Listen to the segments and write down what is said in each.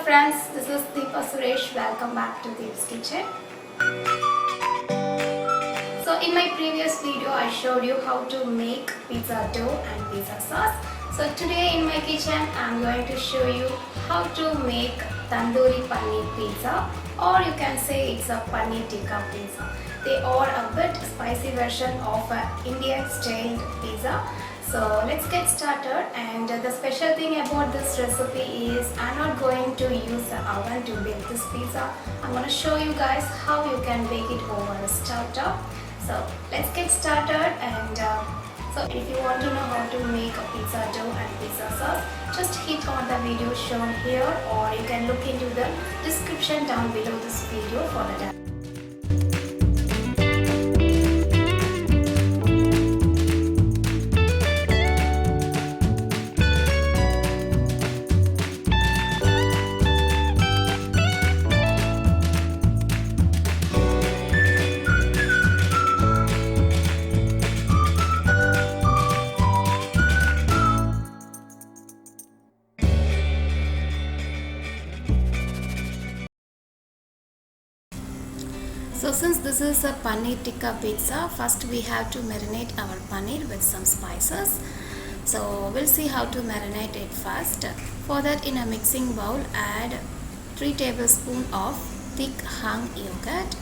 friends, this is Deepa Suresh. Welcome back to Deep's Kitchen. So in my previous video I showed you how to make pizza dough and pizza sauce. So today in my kitchen I am going to show you how to make tandoori paneer pizza, or you can say it's a paneer tikka pizza. They are a bit spicy version of an Indian style pizza. So let's get started, and the special thing about this recipe is I'm not going to use the oven to bake this pizza. I'm going to show you guys how you can bake it over a stove top. So let's get started, and so if you want to know how to make a pizza dough and pizza sauce, just hit on the video shown here, or you can look into the description down below this video for the So since this is a paneer tikka pizza, first we have to marinate our paneer with some spices. So we'll see how to marinate it first. For that, in a mixing bowl, add 3 tablespoons of thick hung yogurt.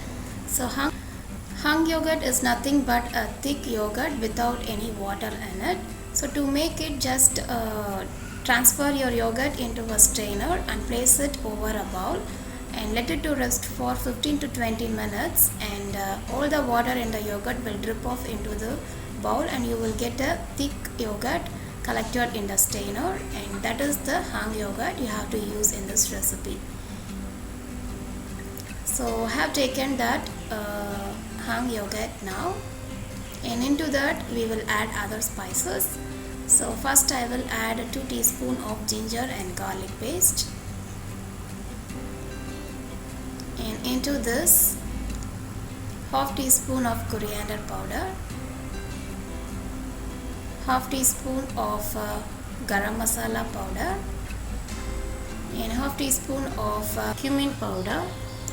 So hung yogurt is nothing but a thick yogurt without any water in it. So to make it, just transfer your yogurt into a strainer and place it over a bowl and let it to rest for 15 to 20 minutes, and all the water in the yogurt will drip off into the bowl and you will get a thick yogurt collected in the strainer, and that is the hung yogurt you have to use in this recipe. So I have taken that hung yogurt now, and into that we will add other spices. So first I will add 2 teaspoons of ginger and garlic paste. And into this, half teaspoon of coriander powder, half teaspoon of garam masala powder, and half teaspoon of cumin powder,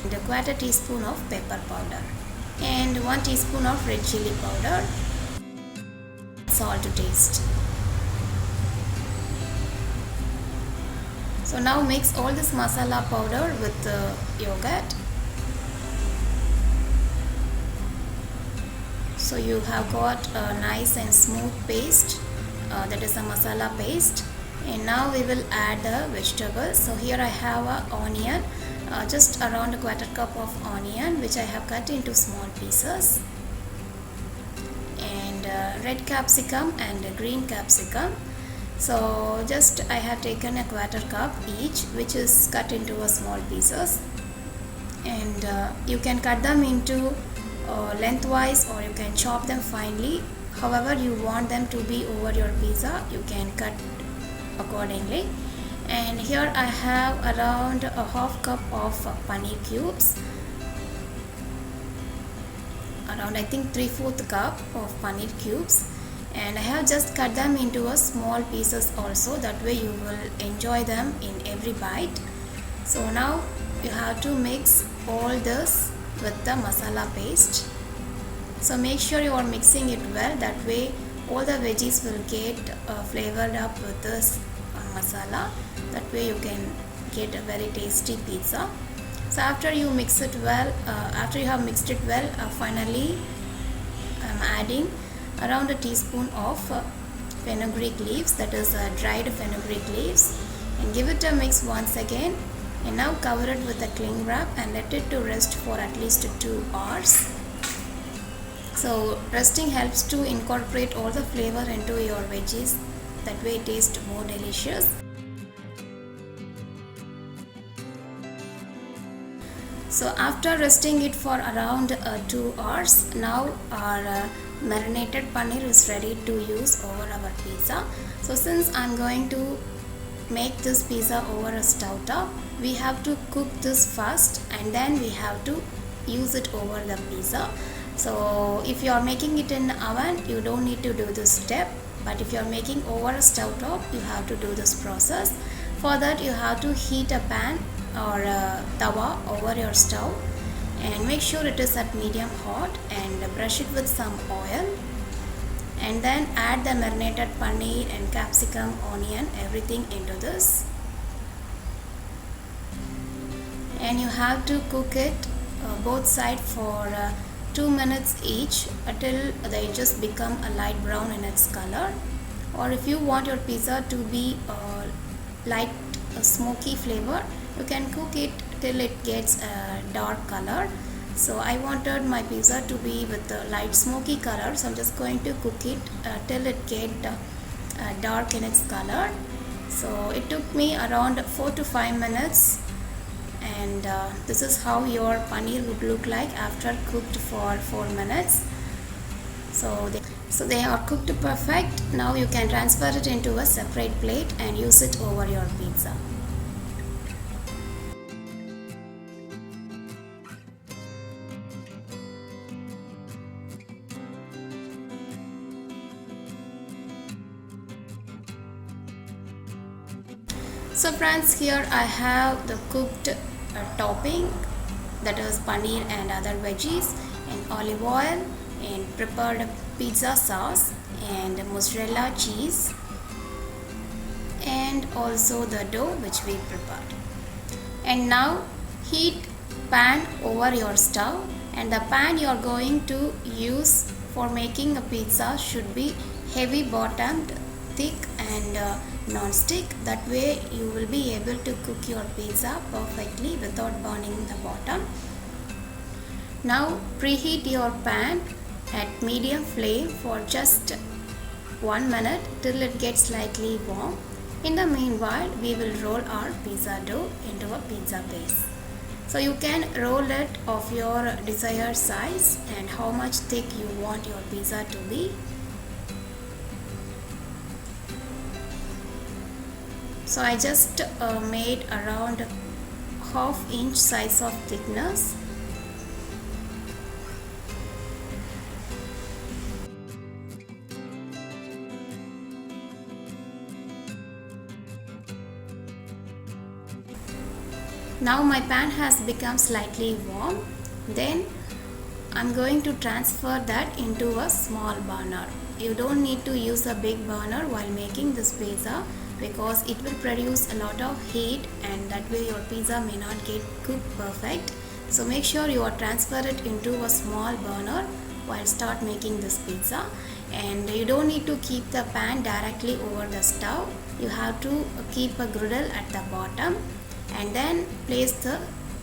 and a quarter teaspoon of pepper powder, and 1 teaspoon of red chili powder, salt to taste. So now mix all this masala powder with the yogurt. So you have got a nice and smooth paste, that is a masala paste. And now we will add the vegetables. So here I have an onion, just around a quarter cup of onion, which I have cut into small pieces, and red capsicum and green capsicum. So just I have taken a quarter cup each, which is cut into a small pieces, and you can cut them into lengthwise, or you can chop them finely. However you want them to be over your pizza, you can cut accordingly. And here I have around a half cup of paneer cubes, around I think 3/4 cup of paneer cubes, and I have just cut them into a small pieces also, that way you will enjoy them in every bite. So now you have to mix all this with the masala paste. So make sure you are mixing it well, that way all the veggies will get flavored up with this masala, that way you can get a very tasty pizza. So after you mix it well, after you have mixed it well, finally I am adding around a teaspoon of fenugreek leaves, that is dried fenugreek leaves, and give it a mix once again. And now cover it with a cling wrap and let it to rest for at least 2 hours. So resting helps to incorporate all the flavor into your veggies, that way it tastes more delicious. So after resting it for around 2 hours, now our marinated paneer is ready to use over our pizza. So since I'm going to make this pizza over a stove top, we have to cook this first and then we have to use it over the pizza. So if you are making it in the oven, you don't need to do this step, but if you are making over a stove top, you have to do this process. For that you have to heat a pan or tawa over your stove, and make sure it is at medium hot, and brush it with some oil, and then add the marinated paneer and capsicum, onion, everything into this, and you have to cook it both sides for 2 minutes each until they just become a light brown in its color. Or if you want your pizza to be light smoky flavor, you can cook it till it gets a dark color. So I wanted my pizza to be with a light smoky color, so I'm just going to cook it till it get dark in its color. So it took me around 4 to 5 minutes, and this is how your paneer would look like after cooked for 4 minutes. So they are cooked perfect. Now you can transfer it into a separate plate and use it over your pizza. So friends, here I have the cooked topping, that is paneer and other veggies, and olive oil, and prepared pizza sauce, and mozzarella cheese, and also the dough which we prepared. And now heat pan over your stove, and the pan you are going to use for making a pizza should be heavy bottomed, thick, and non-stick. That way you will be able to cook your pizza perfectly without burning the bottom. Now preheat your pan at medium flame for just 1 minute till it gets slightly warm. In the meanwhile, we will roll our pizza dough into a pizza base. So you can roll it of your desired size and how much thick you want your pizza to be. So I just made around ½ inch size of thickness. Now my pan has become slightly warm. Then I'm going to transfer that into a small burner. You don't need to use a big burner while making this pizza, because it will produce a lot of heat, and that way your pizza may not get cooked perfect. So make sure you transfer it into a small burner while start making this pizza. And you don't need to keep the pan directly over the stove. You have to keep a griddle at the bottom and then place the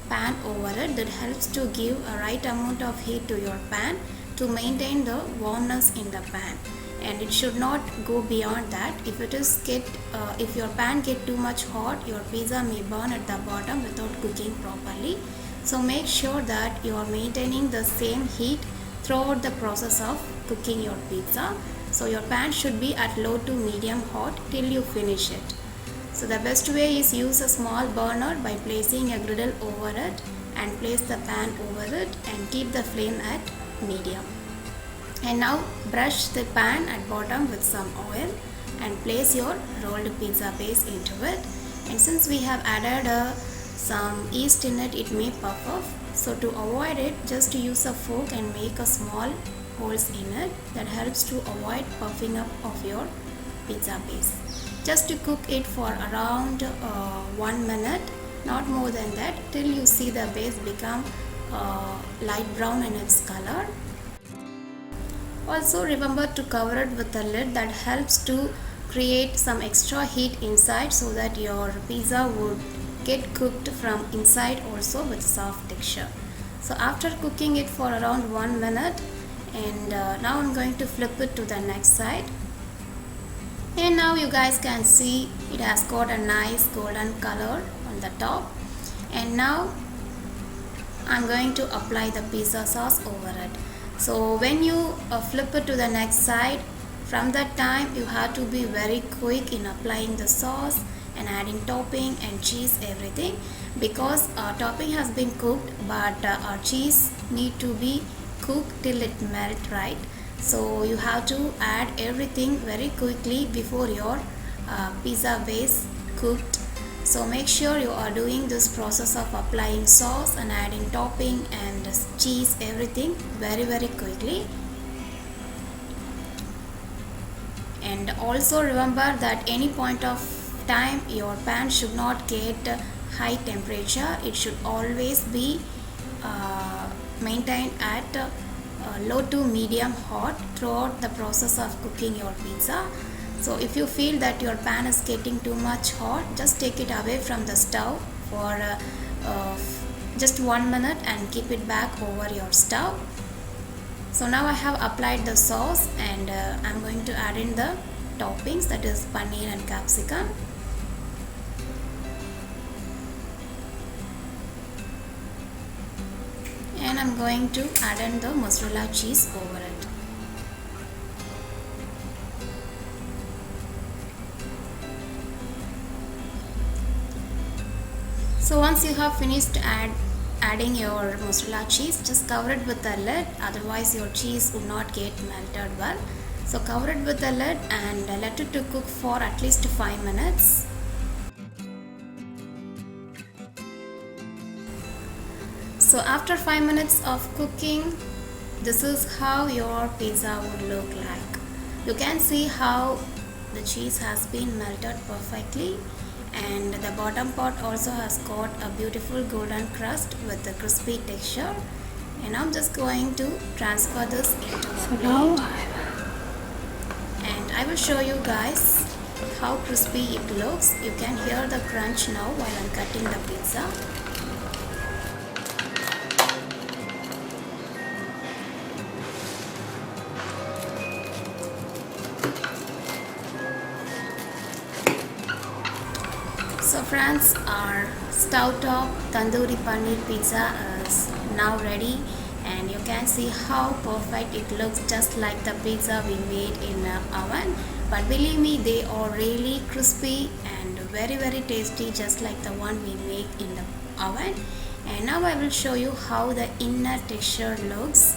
pan over it. That helps to give a right amount of heat to your pan to maintain the warmness in the pan, and it should not go beyond that. If your pan get too much hot, your pizza may burn at the bottom without cooking properly. So make sure that you are maintaining the same heat throughout the process of cooking your pizza. So your pan should be at low to medium hot till you finish it. So the best way is use a small burner by placing a griddle over it and place the pan over it and keep the flame at medium. And now brush the pan at bottom with some oil and place your rolled pizza base into it. And since we have added some yeast in it, it may puff off. So to avoid it, just use a fork and make a small holes in it. That helps to avoid puffing up of your pizza base. Just to cook it for around 1 minute, not more than that, till you see the base become light brown in its color. Also remember to cover it with a lid. That helps to create some extra heat inside so that your pizza would get cooked from inside also with soft texture. So after cooking it for around 1 minute, and now I'm going to flip it to the next side. And now you guys can see it has got a nice golden color on the top. And now I'm going to apply the pizza sauce over it. So when you flip it to the next side, from that time you have to be very quick in applying the sauce and adding topping and cheese, everything, because our topping has been cooked, but our cheese need to be cooked till it melt, right? So you have to add everything very quickly before your pizza base cooked. So make sure you are doing this process of applying sauce and adding topping and cheese, everything very quickly. And also remember that any point of time your pan should not get high temperature. It should always be maintained at low to medium hot throughout the process of cooking your pizza. So if you feel that your pan is getting too much hot, just take it away from the stove for just 1 minute and keep it back over your stove. So now I have applied the sauce, and I'm going to add in the toppings, that is paneer and capsicum. And I'm going to add in the mozzarella cheese over it. So once you have finished adding your mozzarella cheese, just cover it with a lid, otherwise your cheese would not get melted well. So cover it with a lid and let it to cook for at least 5 minutes. So after 5 minutes of cooking, this is how your pizza would look like. You can see how the cheese has been melted perfectly, and the bottom part also has got a beautiful golden crust with a crispy texture. And I'm just going to transfer this into a plate, and I will show you guys how crispy it looks. You can hear the crunch now while I'm cutting the pizza. So friends, our stove top tandoori paneer pizza is now ready, and you can see how perfect it looks, just like the pizza we made in the oven. But believe me, they are really crispy and very tasty, just like the one we make in the oven. And now I will show you how the inner texture looks.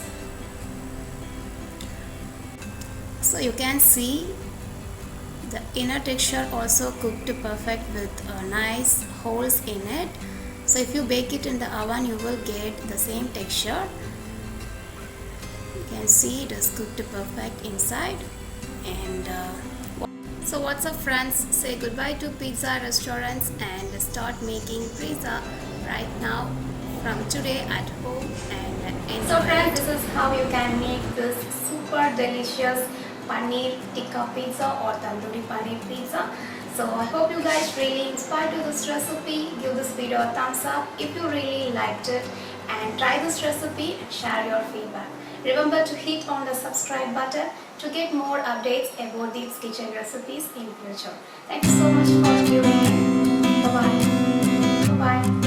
So you can see the inner texture also cooked perfect with nice holes in it. So if you bake it in the oven, you will get the same texture. You can see it is cooked perfect inside. And so what's up friends, say goodbye to pizza restaurants and start making pizza right now from today at home and enjoy. So friends, this is how you can make this super delicious paneer tikka pizza or tandoori paneer pizza. So I hope you guys really inspired to this recipe. Give this video a thumbs up if you really liked it, and try this recipe and share your feedback. Remember to hit on the subscribe button to get more updates about these kitchen recipes in future. Thank you so much for viewing. Bye bye.